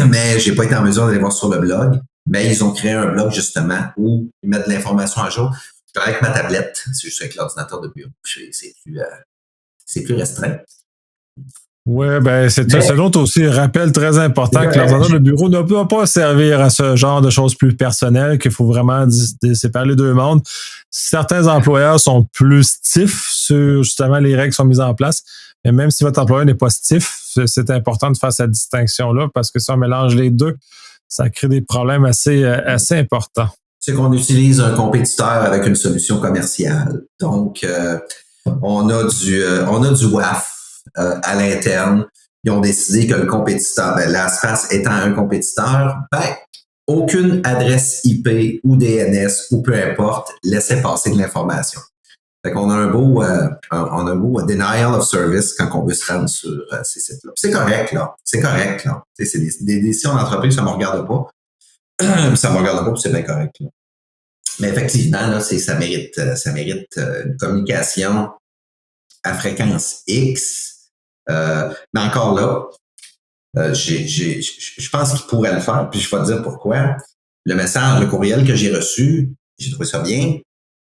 mais j'ai pas été en mesure d'aller voir sur le blog. Mais ils ont créé un blog justement où ils mettent de l'information à jour. Je travaille avec ma tablette, c'est juste avec l'ordinateur de bureau. C'est plus restreint. Oui, ben c'est un autre aussi rappel très important que l'ordinateur de bureau ne peut pas servir à ce genre de choses plus personnelles, qu'il faut vraiment séparer les 2 mondes. Certains employeurs sont plus stiffs sur justement les règles qui sont mises en place, mais même si votre employeur n'est pas stiff, c'est important de faire cette distinction-là parce que si on mélange les deux, ça crée des problèmes assez importants. C'est qu'on utilise un compétiteur avec une solution commerciale. Donc, on a du WAF. À l'interne, ils ont décidé que le compétiteur, LastPass étant un compétiteur, aucune adresse IP ou DNS ou peu importe laissait passer de l'information. Fait qu'on a un beau denial of service quand on veut se rendre sur ces sites-là. C'est correct, là. C'est des décisions d'entreprise, ça me regarde pas. Ça me regarde pas, puis c'est bien correct, là. Mais effectivement, là, ça mérite une communication à fréquence X. Mais encore là, je pense qu'il pourrait le faire, puis je vais te dire pourquoi. Le courriel que j'ai reçu, j'ai trouvé ça bien.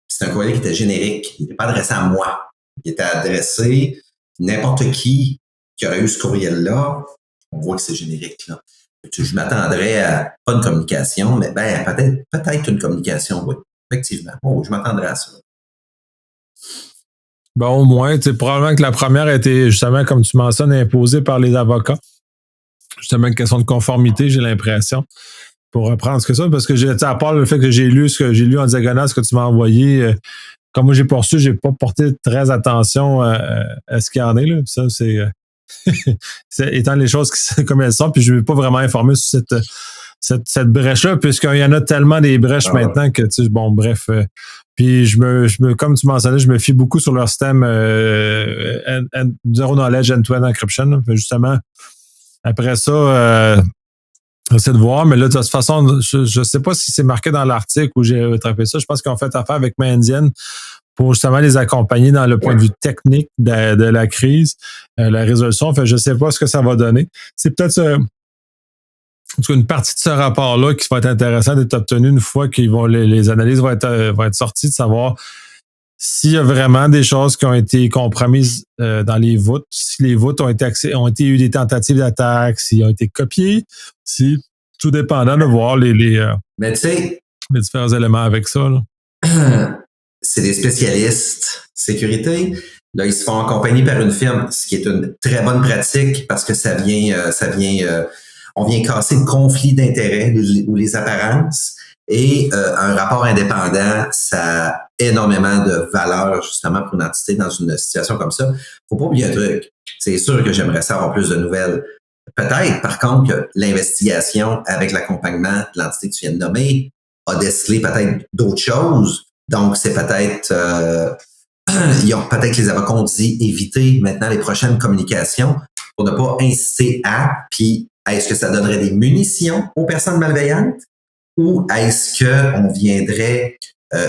C'est un courriel qui était générique. Il n'était pas adressé à moi. Il était adressé n'importe qui aurait eu ce courriel-là. On voit que c'est générique, là. Je m'attendrais à pas une communication, mais peut-être une communication, oui. Effectivement. Je m'attendrais à ça. Bon, au moins, probablement que la première a été, justement, comme tu mentionnes, imposée par les avocats. Justement, une question de conformité, j'ai l'impression. Pour reprendre ce que ça, parce que à part le fait que j'ai lu en diagonale, ce que tu m'as envoyé, comme moi j'ai poursuivi, j'ai pas porté très attention à ce qu'il y en est, là. Ça, c'est étant les choses comme elles sont, puis je ne vais pas vraiment informer sur cette brèche-là, puisqu'il y en a tellement des brèches maintenant que, bref. Puis comme tu mentionnais, je me fie beaucoup sur leur système Zero Knowledge End-to-End Encryption. Justement, après ça, j'essaie de voir, mais là, de toute façon, je ne sais pas si c'est marqué dans l'article où j'ai attrapé ça. Je pense qu'ils ont fait affaire avec Mandiant pour justement les accompagner dans le point de vue technique de la crise, la résolution. Fait, je ne sais pas ce que ça va donner. C'est peut-être une partie de ce rapport-là qui va être intéressant d'être obtenue une fois que les analyses vont être sorties, de savoir s'il y a vraiment des choses qui ont été compromises dans les votes, si les votes ont été eu des tentatives d'attaque, s'ils ont été copiés, si tout dépendant de voir Mais tu sais, les différents éléments avec ça, là. C'est des spécialistes sécurité. Là, ils se font accompagner par une firme, ce qui est une très bonne pratique parce que on vient casser le conflit d'intérêts ou les apparences. Et un rapport indépendant, ça a énormément de valeur justement pour une entité dans une situation comme ça. Faut pas oublier un truc. C'est sûr que j'aimerais savoir plus de nouvelles. Peut-être, par contre, que l'investigation avec l'accompagnement de l'entité que tu viens de nommer a décelé peut-être d'autres choses. Donc, c'est peut-être peut-être que les avocats ont dit éviter maintenant les prochaines communications pour ne pas inciter à, puis est-ce que ça donnerait des munitions aux personnes malveillantes ou est-ce qu'on viendrait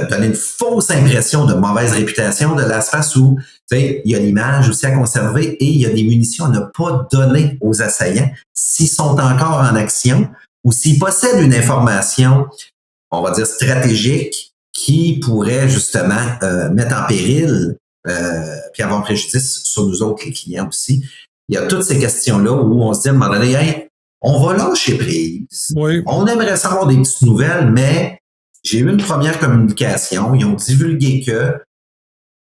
donner une fausse impression de mauvaise réputation de LastPass où il y a l'image aussi à conserver et il y a des munitions à ne pas donner aux assaillants s'ils sont encore en action ou s'ils possèdent une information, on va dire stratégique, qui pourrait justement mettre en péril puis avoir préjudice sur nous autres, les clients aussi. Il y a toutes ces questions-là où on se dit à un moment donné, hey, on va lâcher prise. Oui. On aimerait savoir des petites nouvelles, mais j'ai eu une première communication. Ils ont divulgué que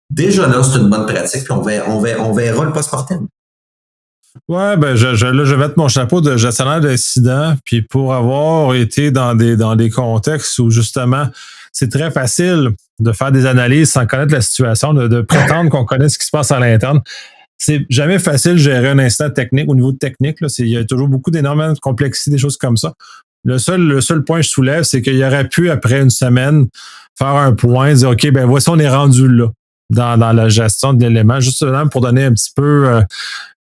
déjà là, c'est une bonne pratique, puis on verra le post-mortem. Ouais, ben là, je vais mettre mon chapeau de gestionnaire d'incident, puis pour avoir été dans des contextes où justement c'est très facile de faire des analyses sans connaître la situation, de prétendre qu'on connaît ce qui se passe à l'interne. C'est jamais facile de gérer un incident technique au niveau technique. Là, il y a toujours beaucoup d'énormément de complexité, des choses comme ça. Le seul point que je soulève, c'est qu'il aurait pu, après une semaine, faire un point, dire OK, ben voici, on est rendu là dans la gestion de l'élément, justement pour donner un petit peu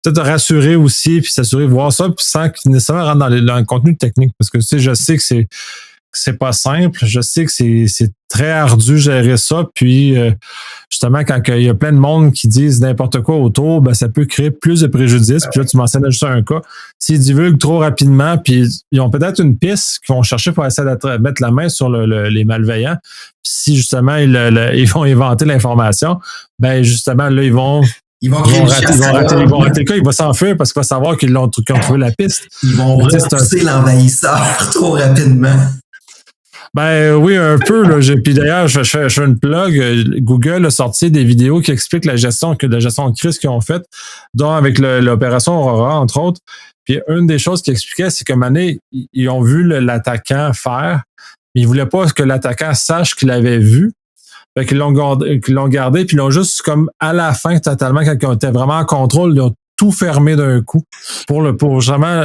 peut-être rassurer aussi, puis s'assurer de voir ça, puis sans nécessairement rentrer dans le contenu technique. Parce que tu sais, je sais que c'est pas simple. Je sais que c'est très ardu gérer ça. Puis justement, quand il y a plein de monde qui disent n'importe quoi autour, ben ça peut créer plus de préjudice. Puis là, tu mentionnes juste un cas. S'ils divulguent trop rapidement, puis ils ont peut-être une piste qu'ils vont chercher pour essayer de mettre la main sur les malveillants. Puis si justement ils vont inventer l'information, ben justement, là, ils vont rater le cas, il va s'enfuir parce qu'il va savoir qu'ils ont trouvé la piste. Ils vont repousser l'envahisseur trop rapidement. Ben oui, un peu. Là. Puis d'ailleurs, je fais une plug. Google a sorti des vidéos qui expliquent la gestion de crise qu'ils ont faite, dont avec l'opération Aurora, entre autres. Puis une des choses qu'ils expliquaient, c'est que Mané, ils ont vu l'attaquant faire, mais ils voulaient pas que l'attaquant sache qu'il avait vu. Fait qu'ils l'ont gardé, puis ils l'ont juste comme à la fin, totalement, quand ils étaient vraiment en contrôle, ils ont tout fermé d'un coup pour vraiment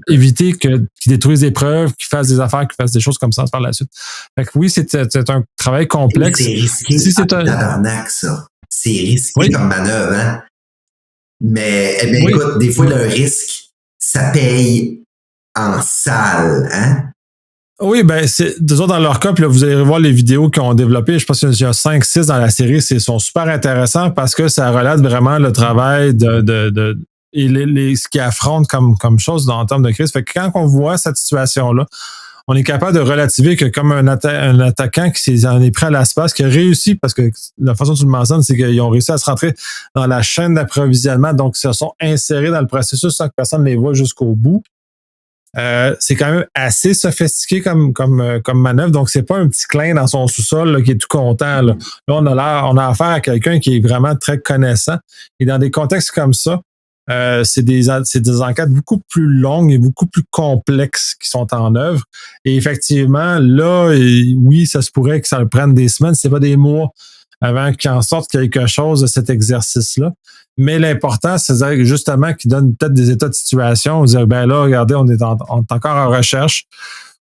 éviter qu'ils détruisent des preuves, qu'ils fassent des affaires, qu'ils fassent des choses comme ça par la suite. Fait que oui, c'est un travail complexe. C'est risqué, tabarnak, ça. C'est risqué comme manœuvre, hein? Mais écoute, des fois, le risque, ça paye en salle, hein? Oui, ben c'est dans leur cas, puis là, vous allez voir les vidéos qu'ils ont développées. Je pense qu'il y a 5-6 dans la série. Ils sont super intéressants parce que ça relate vraiment le travail et ce qu'ils affrontent comme chose en termes de crise. Fait que quand on voit cette situation-là, on est capable de relativer que comme un attaquant qui en est pris à l'espace, qui a réussi, parce que la façon dont tu le mentionnes, c'est qu'ils ont réussi à se rentrer dans la chaîne d'approvisionnement, donc ils se sont insérés dans le processus sans que personne ne les voit jusqu'au bout. C'est quand même assez sophistiqué comme manœuvre, donc c'est pas un petit clin dans son sous-sol là, qui est tout content. Là, on a affaire à quelqu'un qui est vraiment très connaissant. Et dans des contextes comme ça, c'est des enquêtes beaucoup plus longues et beaucoup plus complexes qui sont en œuvre. Et effectivement, là, oui, ça se pourrait que ça prenne des semaines, c'est pas des mois avant qu'il en sorte quelque chose de cet exercice-là. Mais l'important, c'est justement qu'il donne peut-être des états de situation, dire, ben là, regardez, on est encore en recherche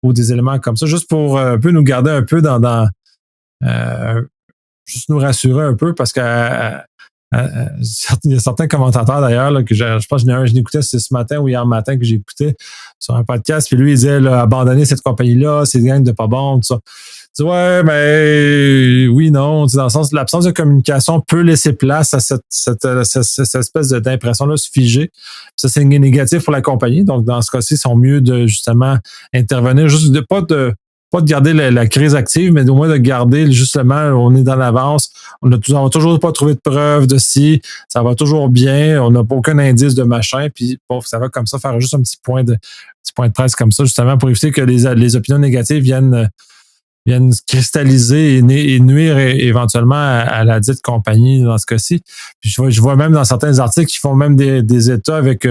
ou des éléments comme ça, juste pour un peu nous garder un peu juste nous rassurer un peu parce que il y a certains commentateurs d'ailleurs là, que je pense que je l'écoutais ce matin ou hier matin que j'ai écouté sur un podcast, puis lui il disait là, abandonner cette compagnie-là, c'est des gangs de pas bon, tout ça. Tu dis, ouais, ben oui, non, dans le sens l'absence de communication peut laisser place à cette espèce d'impression-là se figer. Ça, c'est négatif pour la compagnie. Donc, dans ce cas-ci, ils sont mieux de justement intervenir, juste de pas de garder la crise active, mais au moins de garder justement, on est dans l'avance, on va toujours pas trouvé de preuves de si, ça va toujours bien, on n'a aucun indice de machin, puis bon, ça va comme ça, faire juste un petit point de presse comme ça, justement, pour éviter que les opinions négatives viennent cristalliser et nuire éventuellement à la dite compagnie dans ce cas-ci. Puis je vois même dans certains articles qui font même des états avec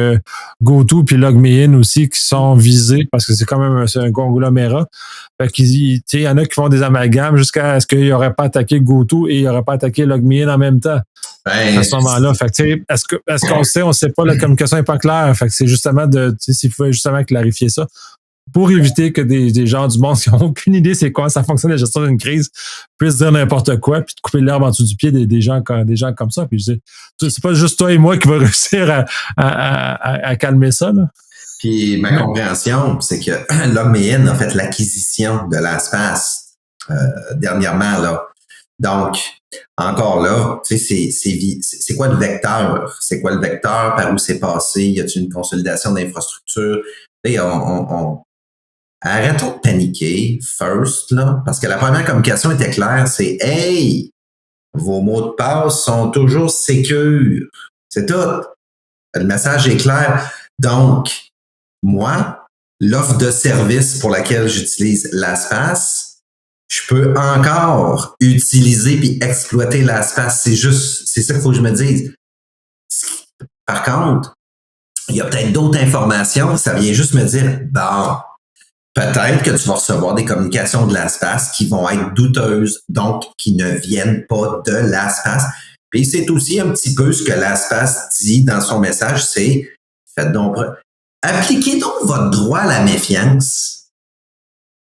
GoTo puis LogMeIn aussi qui sont visés parce que c'est quand même un conglomérat. Fait qu'il y en a qui font des amalgames jusqu'à ce qu'ils n'auraient pas attaqué GoTo et ils n'auraient pas attaqué LogMeIn en même temps. Ben, à ce moment-là. Fait que, est-ce qu'on sait? On ne sait pas, la communication n'est pas claire. Fait que c'est justement s'il faut justement clarifier ça. Pour éviter que des gens du monde qui n'ont aucune idée c'est quoi ça fonctionne la gestion d'une crise puissent dire n'importe quoi puis de couper l'herbe en dessous du pied des gens comme ça. Puis je dis, c'est pas juste toi et moi qui va réussir à calmer ça. Là. Puis ma compréhension, c'est que LogMeIn a fait l'acquisition de LastPass dernièrement. Là. Donc, encore là, tu sais, c'est quoi le vecteur? C'est quoi le vecteur? Par où c'est passé? Y a-t-il une consolidation d'infrastructure? arrêtons de paniquer, first, là, parce que la première communication était claire, c'est « Hey, vos mots de passe sont toujours sécures. » C'est tout. Le message est clair. Donc, moi, l'offre de service pour laquelle j'utilise LastPass, je peux encore utiliser puis exploiter LastPass. C'est ça qu'il faut que je me dise. Par contre, il y a peut-être d'autres informations. Ça vient juste me dire, bon, peut-être que tu vas recevoir des communications de LastPass qui vont être douteuses, donc qui ne viennent pas de LastPass. Puis c'est aussi un petit peu ce que LastPass dit dans son message, c'est faites donc appliquez donc votre droit à la méfiance.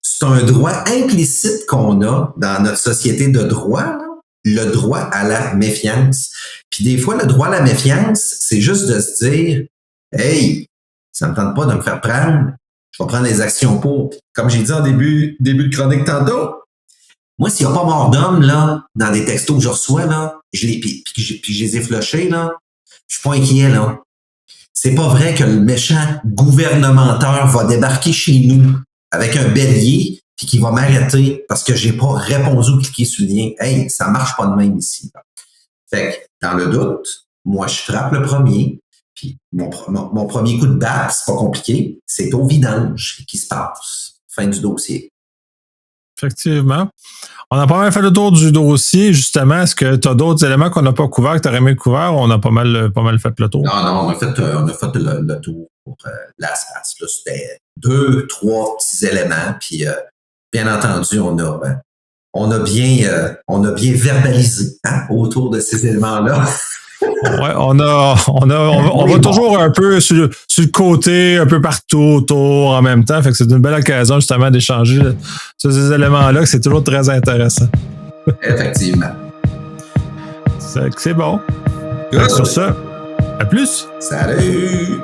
C'est un droit implicite qu'on a dans notre société de droit, là, le droit à la méfiance. Puis des fois, le droit à la méfiance, c'est juste de se dire hey, ça me tente pas de me faire prendre, je vais prendre les actions pour. Comme j'ai dit en début de chronique tantôt, moi, s'il n'y a pas mort d'homme, là, dans des textos que je reçois, là, puis je les ai flushés, là, je suis pas inquiet, là. C'est pas vrai que le méchant gouvernementeur va débarquer chez nous avec un bélier puis qu'il va m'arrêter parce que j'ai pas répondu ou cliqué sur le lien. Hey, ça marche pas de même ici. Fait que, dans le doute, moi, je frappe le premier. Puis mon premier coup de batte, c'est pas compliqué. C'est au vidange qui se passe. Fin du dossier. Effectivement. On a pas mal fait le tour du dossier, justement. Est-ce que tu as d'autres éléments qu'on n'a pas couverts, que tu aurais aimé couvert? On a pas mal fait le tour. Non, on a fait le tour pour LastPass. Là, c'était 2-3 petits éléments. Puis, bien entendu, on a bien verbalisé autour de ces éléments-là. Ouais, on va toujours un peu sur le côté, un peu partout autour en même temps. Fait que c'est une belle occasion justement d'échanger sur ces éléments-là, que c'est toujours très intéressant. Effectivement. C'est bon. Sur ça, à plus. Salut!